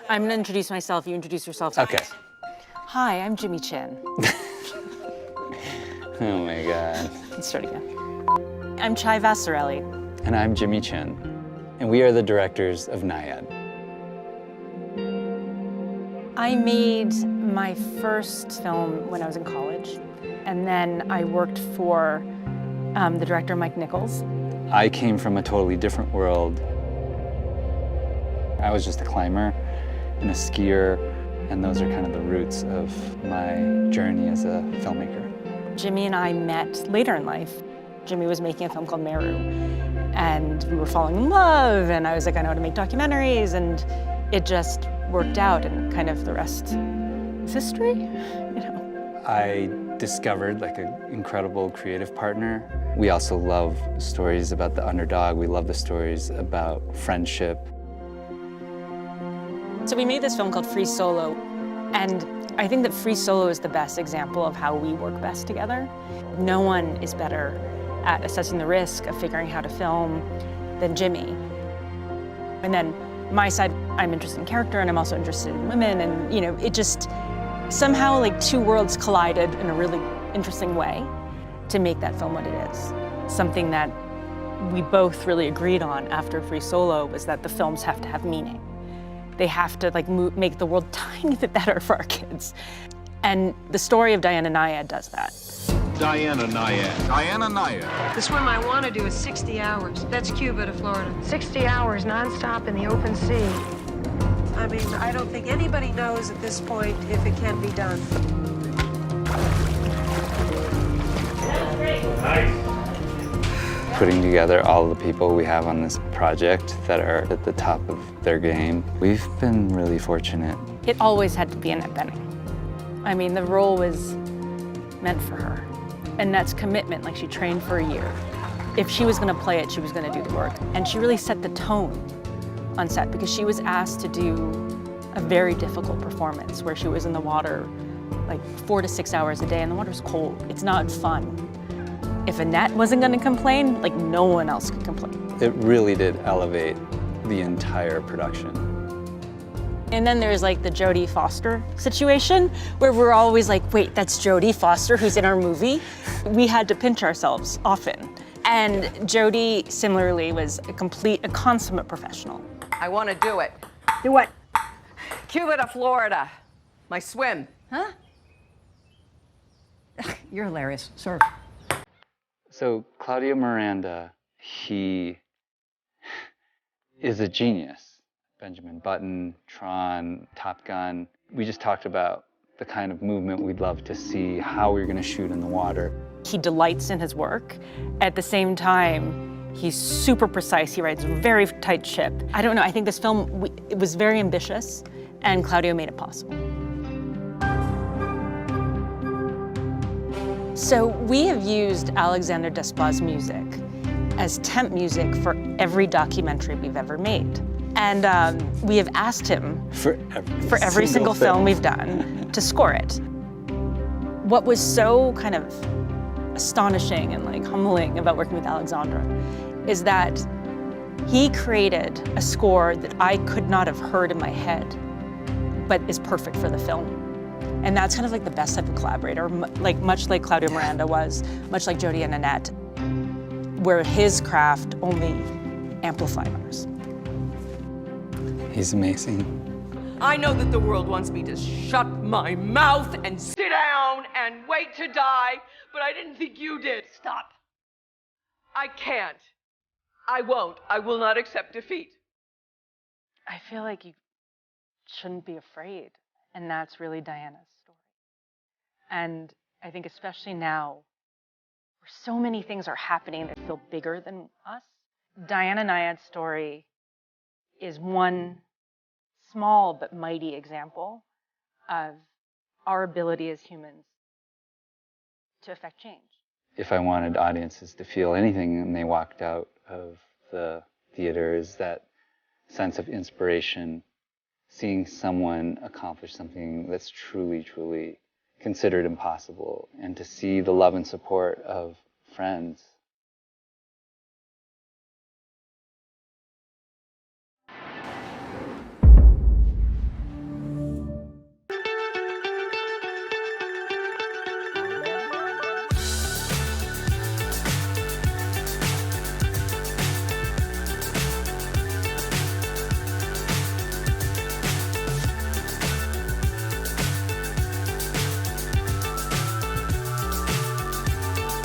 I'm gonna introduce myself, you introduce yourself. Okay. Hi, I'm Jimmy Chin. Oh my God. Let's start again. I'm Vasarhelyi. And I'm Jimmy Chin. And we are the directors of Nyad. I made my first film when I was in college. And then I worked for the director, Mike Nichols. I came from a totally different world. I was just a climber and a skier, and those are kind of the roots of my journey as a filmmaker. Jimmy and I met later in life. Jimmy was making a film called Meru, and we were falling in love, and I was like, I know how to make documentaries, and it just worked out, and kind of the rest is history, you know. I discovered like an incredible creative partner. We also love stories about the underdog. We love the stories about friendship. So we made this film called Free Solo, and I think that Free Solo is the best example of how we work best together. No one is better at assessing the risk of figuring how to film than Jimmy. And then my side, I'm interested in character, and I'm also interested in women, and you know, it just somehow like two worlds collided in a really interesting way to make that film what it is. Something that we both really agreed on after Free Solo was that the films have to have meaning. They have to like make the world tiny bit better for our kids. And the story of Diana Nyad does that. Diana Nyad. Diana Nyad. The swim I want to do is 60 hours. That's Cuba to Florida. 60 hours nonstop in the open sea. I mean, I don't think anybody knows at this point if it can be done. Nice. Putting together all the people we have on this project that are at the top of their game. We've been really fortunate. It always had to be Annette Bening. I mean, the role was meant for her. And that's commitment, like she trained for a year. If she was gonna play it, she was gonna do the work. And she really set the tone on set because she was asked to do a very difficult performance where she was in the water like 4 to 6 hours a day and the water's cold. It's not fun. If Annette wasn't gonna complain, like no one else could complain. It really did elevate the entire production. And then there's like the Jodie Foster situation where we're always like, wait, that's Jodie Foster who's in our movie? We had to pinch ourselves often. And Jodie similarly was a consummate professional. I want to do it. Do what? Cuba to Florida. My swim. Huh? You're hilarious, sir. So Claudio Miranda, he is a genius. Benjamin Button, Tron, Top Gun. We just talked about the kind of movement we'd love to see, how we're gonna shoot in the water. He delights in his work. At the same time, he's super precise. He writes a very tight ship. I don't know, I think this film, it was very ambitious, and Claudio made it possible. So we have used Alexander Desplat's music as temp music for every documentary we've ever made. And we have asked him For every single film we've done to score it. What was so kind of astonishing and like humbling about working with Alexandra is that he created a score that I could not have heard in my head, but is perfect for the film. And that's kind of like the best type of collaborator, like much like Claudio Miranda was, much like Jodie and Annette, where his craft only amplified ours. He's amazing. I know that the world wants me to shut my mouth and sit down and wait to die, but I didn't think you did. Stop. I can't. I won't. I will not accept defeat. I feel like you shouldn't be afraid. And that's really Diana's story. And I think especially now, where so many things are happening that feel bigger than us, Diana Nyad's story is one small but mighty example of our ability as humans to affect change. If I wanted audiences to feel anything when they walked out of the theater, is that sense of inspiration, seeing someone accomplish something that's truly, truly considered impossible, and to see the love and support of friends